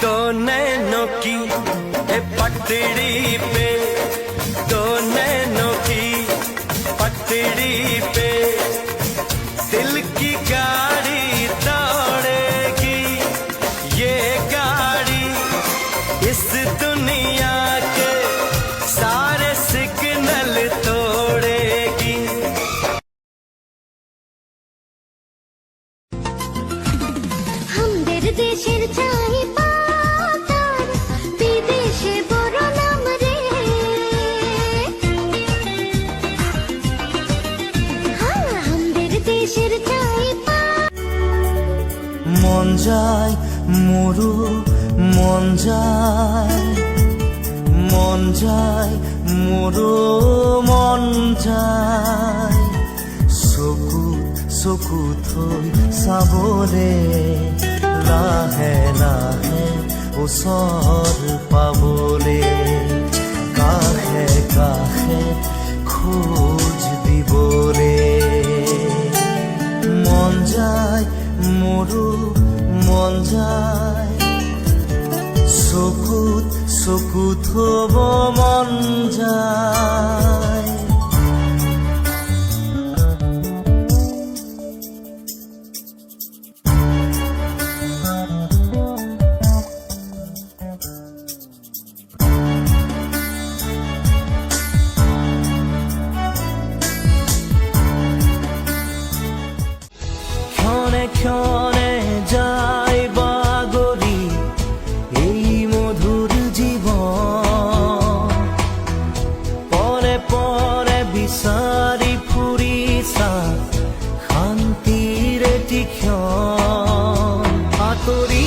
तो नैनों की पटड़ी पे, तो नैनों की पटड़ी पे दिल की गाड़ी दौड़ेगी। ये गाड़ी इस दुनिया के सारे सिग्नल तोड़ेगी। हमদের দেশের চাই পাতার বিদেশে বড় নাম রে। हमদের দেশের চাই মন যায় মোরো, মন যায়, মন যায় মোরো, মন যায় চকুত চকুত থৈ চাবলে, লাহে লাহে ওচৰ পাবলে, কাষে কাষে খোজ দিবলে। মন যায় মোরো, মন যায় চকুত চকুত থব মন যায়। ক্ষণে ক্ষণে যাই বাগৰি এই মধুর জীবন, পরে পরে বিচাৰি ফুৰিছা শান্তিৰ এটি ক্ষণ। আঁতৰি